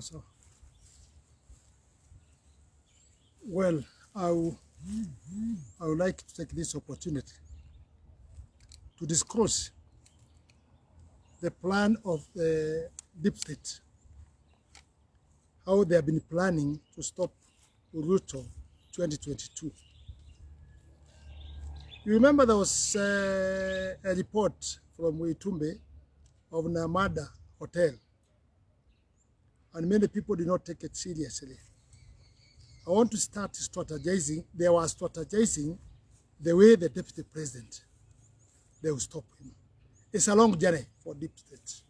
So, well, I would like to take this opportunity to discuss the plan of the deep state, how they have been planning to stop Ruto 2022. You remember there was a report from Witumbe of Namada Hotel, and many people did not take it seriously. I want to start strategizing. They were strategizing the way the deputy president, they will stop him. It's a long journey for deep state.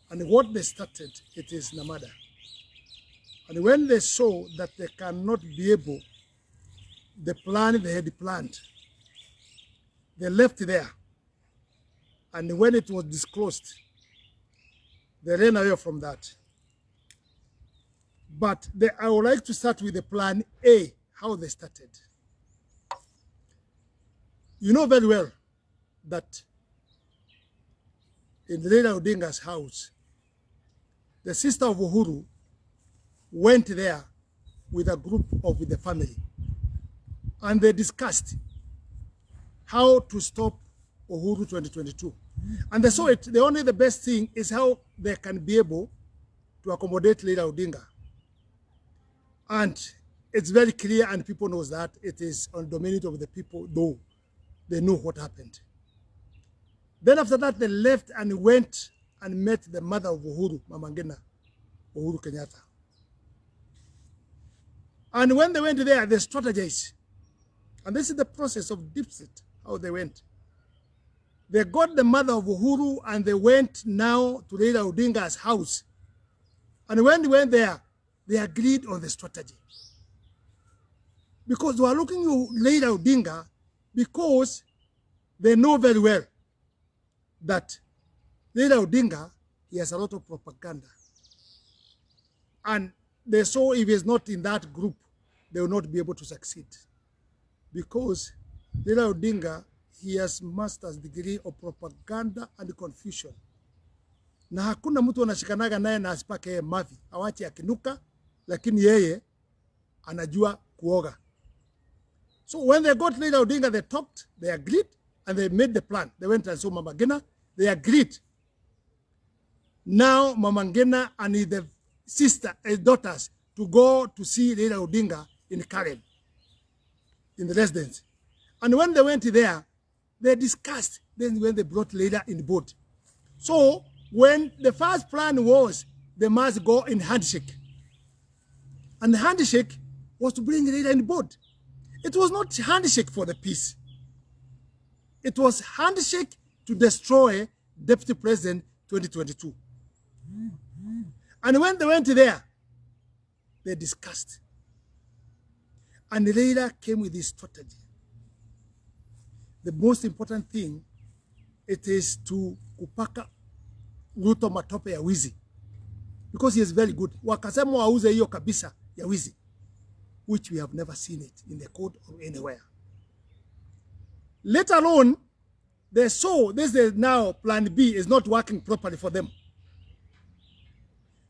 And what they started, it is Namada. And when they saw that they cannot be able, the plan they had planned, they left there. And when it was disclosed, they ran away from that. But I would like to start with the plan A, how they started. You know very well that in Raila Odinga's house, the sister of Uhuru went there with a group of the family, and they discussed how to stop Uhuru 2022. And they saw it, the best thing is how they can be able to accommodate Raila Odinga. And it's very clear, and people know that it is on the domain of the people, though they know what happened. Then after that, they left and went and met the mother of Uhuru, Mama Ngina, Uhuru Kenyatta. And when they went there, they strategized. And this is the process of deep state, how they went. They got the mother of Uhuru and they went now to Raila Odinga's house. And when they went there, they agreed on the strategy. Because they were looking at Raila Odinga because they know very well that Raila Odinga, he has a lot of propaganda. And they saw if he's not in that group, they will not be able to succeed. Because Raila Odinga, he has master's degree of propaganda and confusion. Na hakuna mtu anashikanaga naye na asipake yeye mavi. Awache akinuka, lakini yeye anajua kuoga. So when they got Raila Odinga, they talked, they agreed, and they made the plan. They went and saw Mama Ngina. They agreed. Now Mama Ngina and the sister, his daughters, to go to see Raila Odinga in Karen, in the residence. And when they went there, they discussed. Then when they brought Raila in the boat. So when the first plan was, they must go in handshake. And the handshake was to bring Raila in the boat. It was not handshake for the peace. It was handshake to destroy Deputy President 2022. And when they went there, they discussed. And Raila came with this strategy. The most important thing, it is to kupaka Ruto matope ya wizi. Because he is very good. Wakasema wauze hiyo kabisa ya wizi. Which we have never seen it in the court or anywhere. Let alone, they saw this is now plan B is not working properly for them.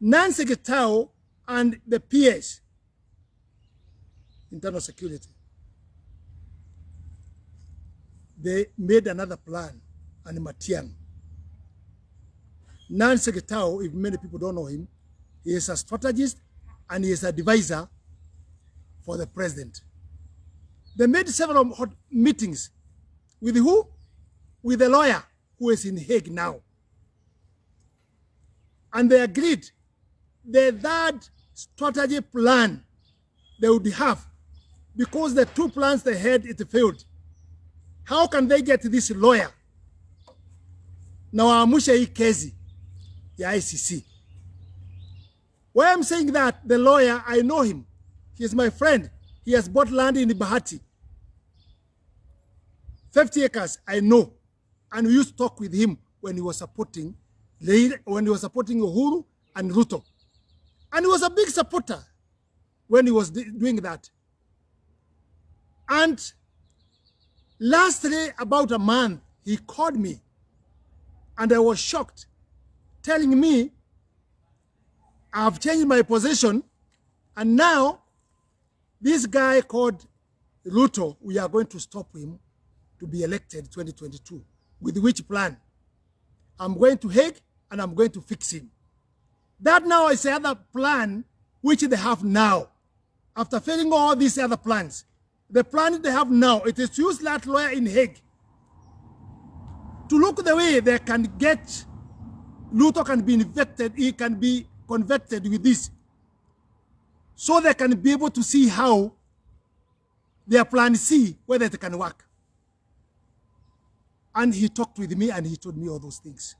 Nancy Getao and the PS, internal security, they made another plan, and Matiang. Nancy Getao, if many people don't know him, he is a strategist and he is a advisor for the president. They made several hot meetings with who? With the lawyer who is in Hague now. And they agreed that strategy plan they would have, because the two plans they had, it failed. How can they get this lawyer? Now waamushe hii kesi ya ICC. Why I'm saying that, the lawyer, I know him. He is my friend. He has bought land in Bahati. 50 acres, I know. And we used to talk with him when he was supporting Uhuru and Ruto. And he was a big supporter when he was doing that. And lastly, about a month, he called me. And I was shocked, telling me I've changed my position, and now this guy called Ruto, we are going to stop him to be elected 2022. With which plan? I'm going to Hague and I'm going to fix him. That now is the other plan which they have now. After failing all these other plans, the plan they have now, it is to use that lawyer in Hague to look the way they can get Ruto can be infected, he can be convicted with this, so they can be able to see how their plan C, whether it can work. And he talked with me and he told me all those things.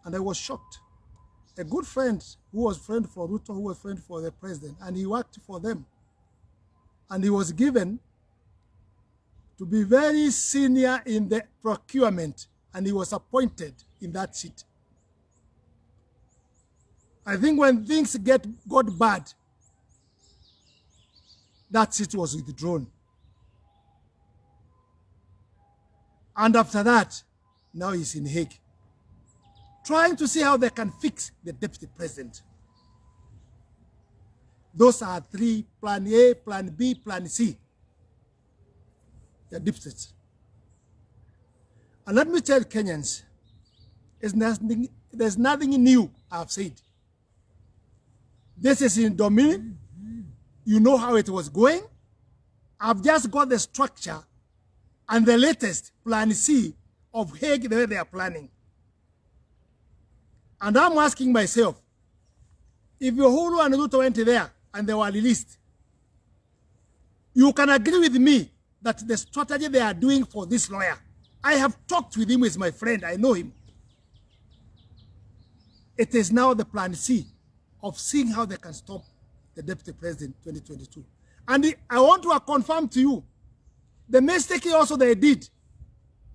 And I was shocked. A good friend who was friend for Ruto, who was friend for the president, and he worked for them. And he was given to be very senior in the procurement, and he was appointed in that seat. I think when things got bad, that seat was withdrawn. And after that, now he's in Hague, trying to see how they can fix the deputy president. Those are three: plan A, plan B, plan C. They're deficits. And let me tell Kenyans, there's nothing new I've said. This is in Dominion. You know how it was going. I've just got the structure and the latest plan C of Hague, the way they are planning. And I'm asking myself, if Uhuru and Ruto went there and they were released, you can agree with me that the strategy they are doing for this lawyer, I have talked with him as my friend, I know him. It is now the plan C of seeing how they can stop the deputy president 2022. And I want to confirm to you, the mistake also they did,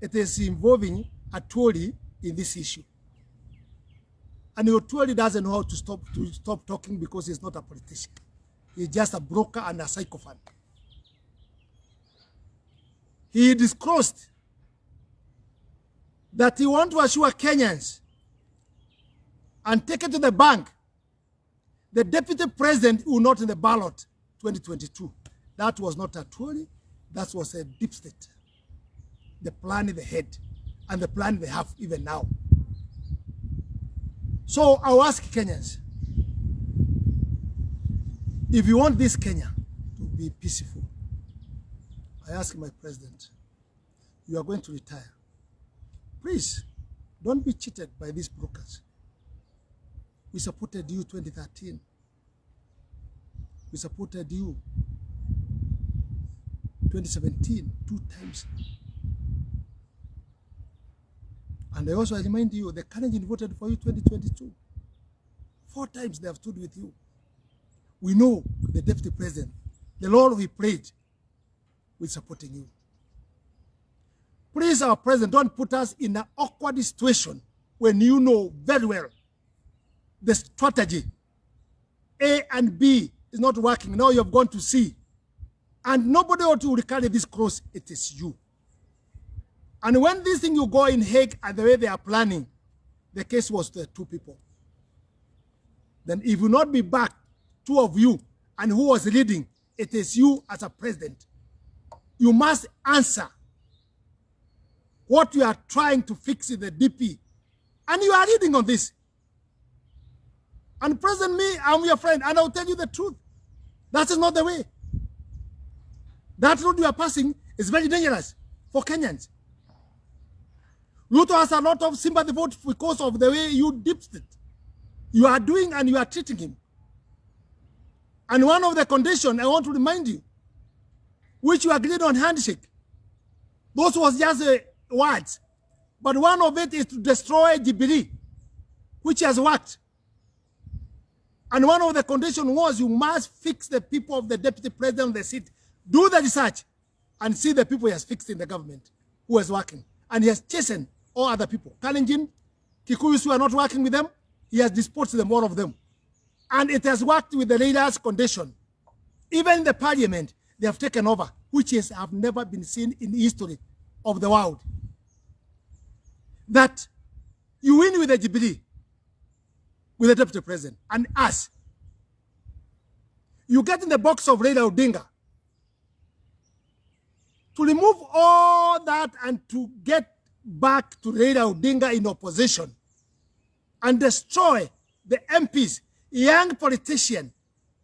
it is involving Atwoli in this issue. And Atwoli doesn't know how to stop talking because he's not a politician. He's just a broker and a psychopath. He disclosed that he wants to assure Kenyans and take it to the bank, the deputy president will not in the ballot 2022. That was not a Tory, that was a deep state. The plan in the head and the plan they have even now. So I'll ask Kenyans, if you want this Kenya to be peaceful, I ask my president, you are going to retire. Please, don't be cheated by these brokers. We supported you 2013. We supported you 2017, 2 times. And I also remind you, the Kalenjin voted for you 2022. 4 times they have stood with you. We know the deputy president, the Lord we prayed, with supporting you. Please, our president, don't put us in an awkward situation when you know very well the strategy A and B is not working. Now you have gone to C. And nobody ought to carry this cross. It is you. And when this thing you go in Hague and the way they are planning, the case was the 2 people. Then if you not be back, 2 of you, and who was leading, it is you as a president. You must answer what you are trying to fix in the DP. And you are leading on this. And President, me, I'm your friend, and I'll tell you the truth. That is not the way. That road you are passing is very dangerous for Kenyans. Ruto has a lot of sympathy vote because of the way you dipped it. You are doing and you are treating him. And one of the conditions I want to remind you, which you agreed on handshake, those was just words. But one of it is to destroy Jubilee, which has worked. And one of the conditions was you must fix the people of the deputy president of the seat. Do the research and see the people he has fixed in the government who is working. And he has chastened all other people. Kalenjin, Kikuyus who are not working with them, he has disposed them, all of them. And it has worked with the leaders' condition. Even in the parliament, they have taken over, which have never been seen in the history of the world. That you win with the Jubilee. with the deputy president and us. You get in the box of Raila Odinga to remove all that and to get back to Raila Odinga in opposition and destroy the MPs, young politicians.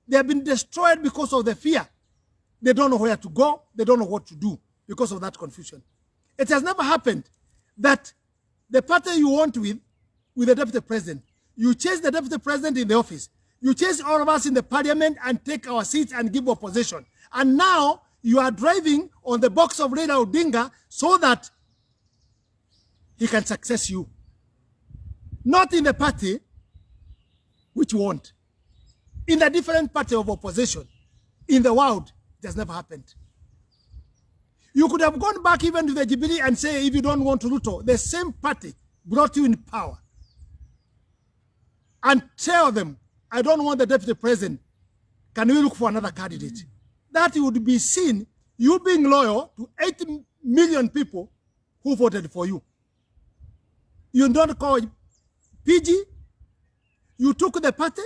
They have been destroyed because of the fear. They don't know where to go. They don't know what to do because of that confusion. It has never happened that the party you want with the deputy president, you chase the deputy president in the office, you chase all of us in the parliament and take our seats and give opposition. And now you are driving on the box of Raila Odinga so that he can success you. Not in the party which you want. In a different party of opposition. In the world, it has never happened. You could have gone back even to the Jubilee and say, if you don't want Ruto, the same party brought you in power. And tell them, I don't want the deputy president. Can we look for another candidate? That would be seen, you being loyal to 80 million people who voted for you. You don't call PG. You took the party.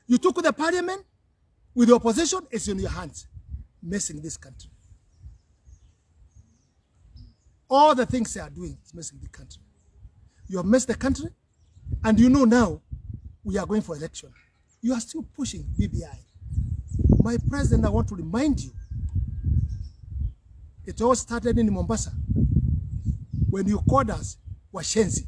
You took the parliament. With the opposition, it's in your hands. Messing this country. All the things they are doing is messing the country. You have messed the country. And you know now, we are going for election. You are still pushing BBI. My president, I want to remind you, it all started in Mombasa when you called us Washenzi.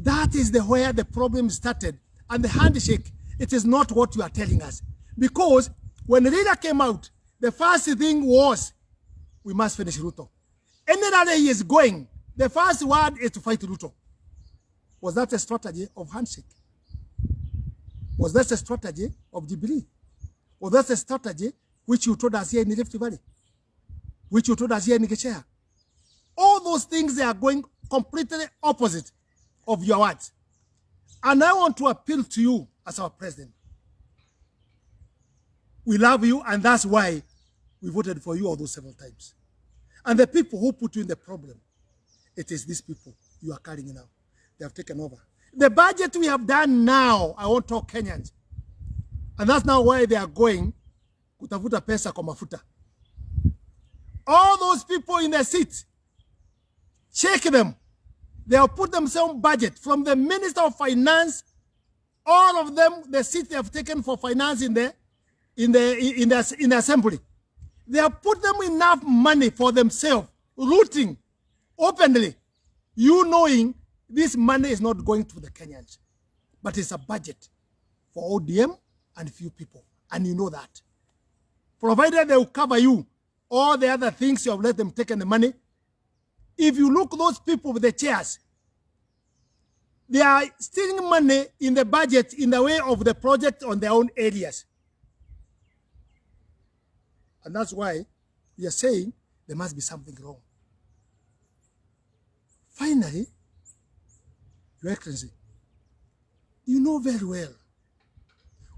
That is where the problem started. And the handshake, it is not what you are telling us. Because when the leader came out, the first thing was, we must finish Ruto. Anywhere he is going, the first word is to fight Ruto. Was that a strategy of handshake? Was that a strategy of Jubilee? Was that a strategy which you told us here in the Rift Valley? Which you told us here in Gechea? All those things, they are going completely opposite of your words. And I want to appeal to you as our president. We love you, and that's why we voted for you all those several times. And the people who put you in the problem, it is these people you are carrying now. They have taken over. The budget we have done now, I won't talk Kenyans. And that's now why they are going kutafuta pesa kwa mafuta. All those people in the seat, check them. They have put themselves budget from the Minister of Finance, all of them, the seat they have taken for finance in the assembly. They have put them enough money for themselves, looting openly, you knowing this money is not going to the Kenyans, but it's a budget for ODM and few people, and you know that. Provided they will cover you, all the other things you have let them take in the money. If you look those people with the chairs, they are stealing money in the budget in the way of the project on their own areas. And that's why we are saying there must be something wrong. Finally, Your Excellency, you know very well,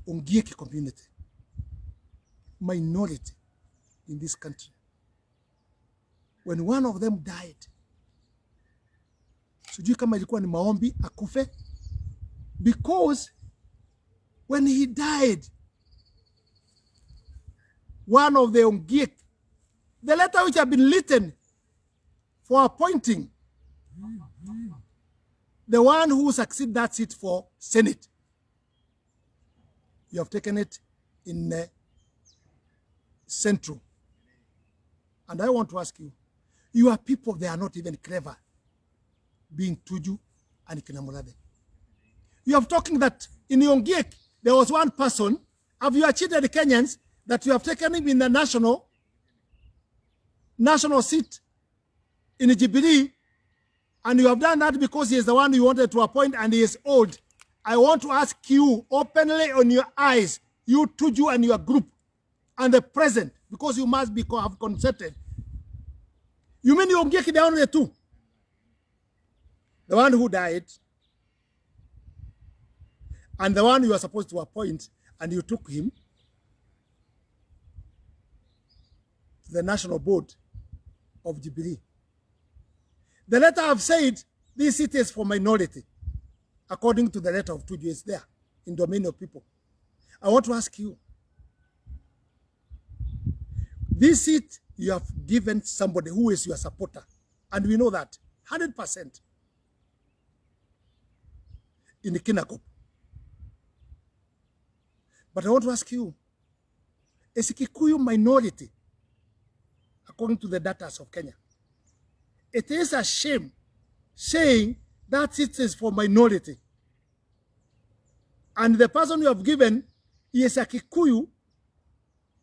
Ongieki community, minority in this country, when one of them died, sijui kama ilikuwa ni maombi akufe, because when he died, one of the Ongiek, the letter which had been written for appointing the one who succeed that seat for Senate, you have taken it in Central. And I want to ask you, you are people, they are not even clever, being Tuju and Kinamulade. You have talking that in Ongiek, there was one person, have you achieved the Kenyans, that you have taken him in the national seat in the Jubilee, and you have done that because he is the one you wanted to appoint and he is old. I want to ask you openly on your eyes, you Tuju and your group, and the president, because you must be have consented. You mean you Ongieki the only two? The one who died, and the one you are supposed to appoint, and you took him to the National Board of Jubilee. The letter have said this seat is for minority. according to the letter of Tuju. It's there in domain of people. I want to ask you, this seat you have given somebody who is your supporter, and we know that 100% in the Kinakop. But I want to ask you, is Kikuyu minority, according to the data of Kenya? It is a shame saying that it is for minority. And the person you have given is a Kikuyu,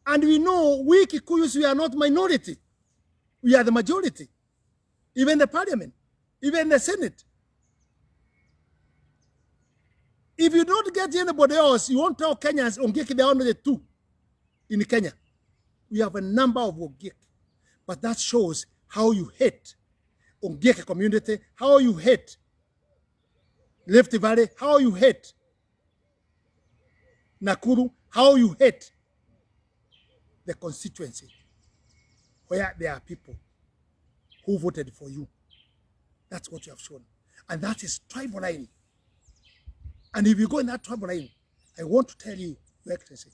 and we know we Kikuyus, we are not minority. We are the majority. Even the parliament, even the Senate. If you don't get anybody else, you won't tell Kenyans, Ongeki, they are only the two in Kenya. We have a number of Ongeki. But that shows how you hate Ongeki community, how you hate Rift Valley, how you hate Nakuru, how you hate the constituency where there are people who voted for you. That's what you have shown. And that is tribal line. And if you go in that tribal line, I want to tell you, Your Excellency,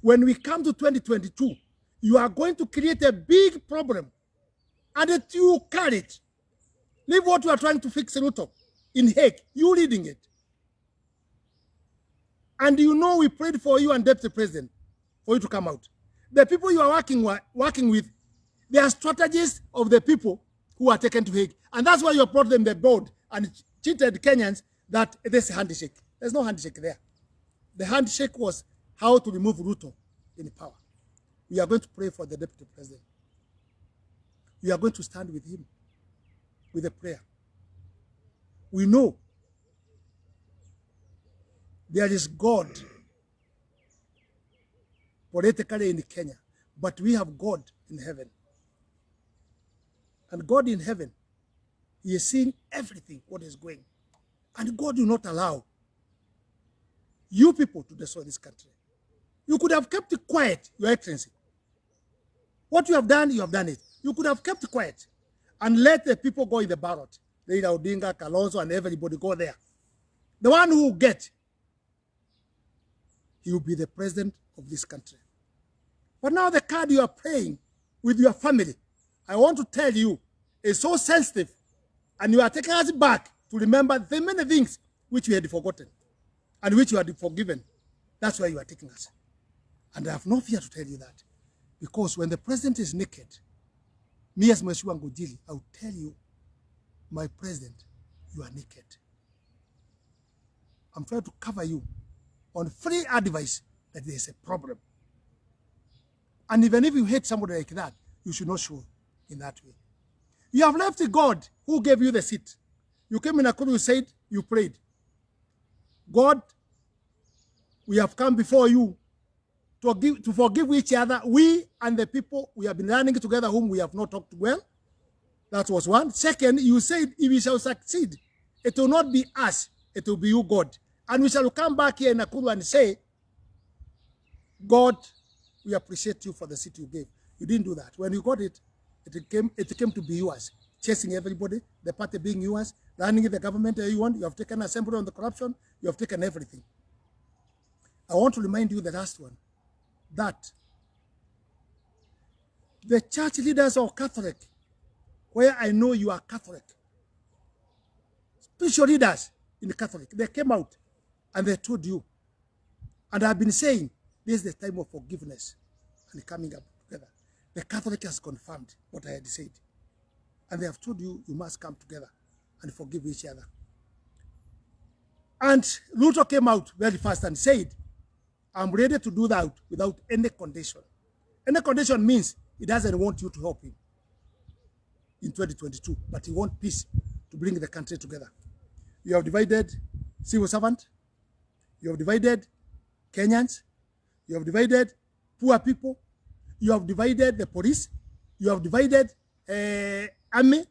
when we come to 2022, you are going to create a big problem. And that you carry it. Leave what you are trying to fix Ruto in Hague. You leading it. And you know we prayed for you and Deputy President for you to come out. The people you are working with, they are strategists of the people who are taken to Hague. And that's why you brought them the board and cheated Kenyans that there's a handshake. There's no handshake there. The handshake was how to remove Ruto in power. We are going to pray for the Deputy President. We are going to stand with him with a prayer. We know there is God politically in Kenya, but we have God in heaven. And God in heaven, He is seeing everything, what is going. And God will not allow you people to destroy this country. You could have kept it quiet, Your Excellency. What you have done it. You could have kept quiet and let the people go in the ballot. Leila Odinga, Kalonzo, and everybody go there. The one who will get, he will be the president of this country. But now the card you are playing with your family, I want to tell you, is so sensitive, and you are taking us back to remember the many things which we had forgotten and which you had forgiven. That's why you are taking us. And I have no fear to tell you that. Because when the president is naked, me as Mismanagement Ngunjiri, I will tell you, my president, you are naked. I'm trying to cover you on free advice that there is a problem. And even if you hate somebody like that, you should not show in that way. You have left God who gave you the seat. You came in Nakuru, you said, you prayed. God, we have come before you to forgive each other. We and the people we have been running together whom we have not talked well. That was one. Second, you said if we shall succeed, it will not be us, it will be you, God. And we shall come back here in Nakuru and say, God, we appreciate you for the seat you gave. You didn't do that. When you got it, it came to be yours. Chasing everybody, the party being yours, running the government you want. You have taken assembly on the corruption. You have taken everything. I want to remind you the last one, that the church leaders are Catholic, where I know you are Catholic, spiritual leaders in the Catholic, they came out and they told you, and I've been saying, this is the time of forgiveness and coming up together. The Catholic has confirmed what I had said. And they have told you, you must come together and forgive each other. And Ruto came out very fast and said, I'm ready to do that without any condition. Any condition means he doesn't want you to help him in 2022, but he wants peace to bring the country together. You have divided civil servant, you have divided Kenyans, you have divided poor people, you have divided the police, you have divided army,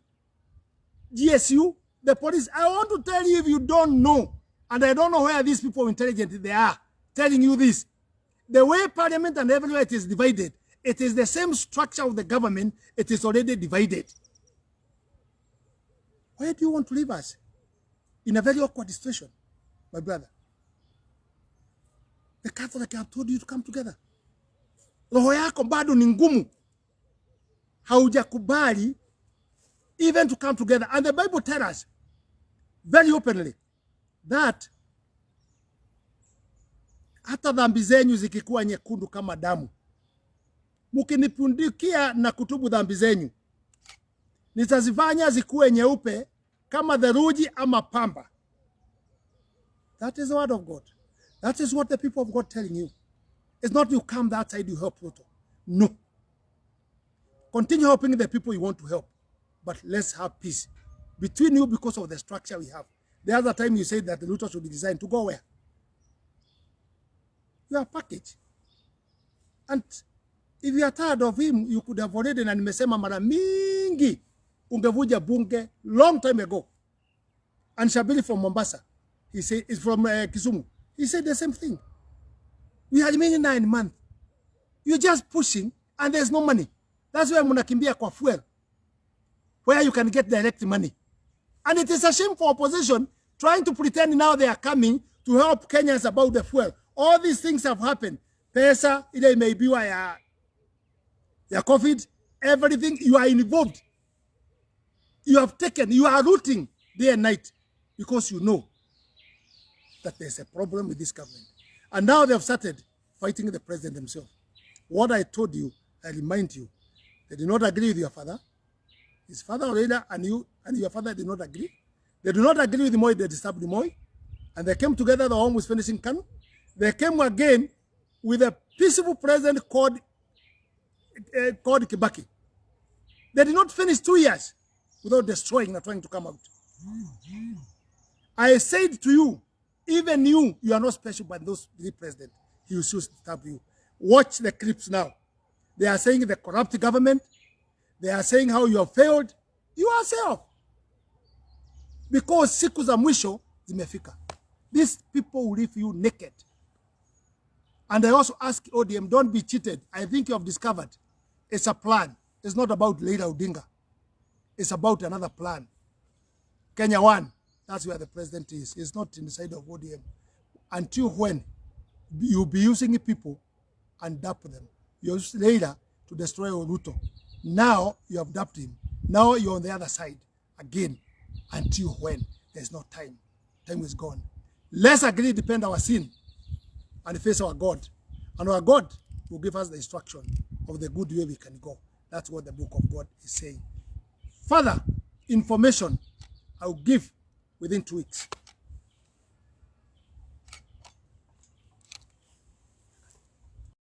GSU, the police. I want to tell you, if you don't know, and I don't know where these people intelligent they are, telling you this, the way parliament and everywhere it is divided, it is the same structure of the government, it is already divided. Where do you want to leave us? in a very awkward situation, my brother. The Catholic have told you to come together. Roho yako bado ni ngumu. Haujakubali even to come together. And the Bible tells us very openly that hata dhambi zenyu zikikuwa nyekundu kama damu, mukinipundikia na kutubu dhambi zenyu, nitazifanya zikuwe nyeupe kama theluji ama pamba. That is the word of God. That is what the people of God telling you. It's not you come that side, you help Ruto. No. Continue helping the people you want to help. But let's have peace between you because of the structure we have. The other time you said that the Ruto should be designed to go where? You are packaged. And if you are tired of him, you could have already, na nimesema mara mingi, ungevuja bunge long time ago. And Shabili from Mombasa, he said, is from Kisumu. He said the same thing. We had remaining 9 months. You're just pushing and there's no money. That's why munakimbia kwa fuel, where you can get direct money. And it is a shame for opposition trying to pretend now they are coming to help Kenyans about the fuel. All these things have happened. Pesa, ile imeibiwa ya COVID, everything, you are involved. You have taken, you are rooting day and night because you know that there's a problem with this government. And now they have started fighting the president himself. What I told you, I remind you, they did not agree with your father. His father Raila and you and your father did not agree. They do not agree with Moi, they disturbed Moi. And they came together, the home was finishing Kanu. They came again with a peaceful president called Kibaki. They did not finish 2 years without destroying and trying to come out. I said to you, even you are not special by those three presidents. He will soon stab you. Watch the clips now. They are saying the corrupt government. They are saying how you have failed. You yourself. Because siku za mwisho zimefika. These people will leave you naked. And I also ask ODM, don't be cheated. I think you have discovered it's a plan. It's not about Raila Odinga. It's about another plan. Kenya One, that's where the president is. It's not in the side of ODM. Until when you'll be using people and dap them. You use Raila to destroy Ruto. Now you have dapped him. Now you're on the other side again. Until when? There's no time. Time is gone. Let's agree, depend our sin and face our God. And our God will give us the instruction of the good way we can go. That's what the book of God is saying. Further information I will give within 2 weeks.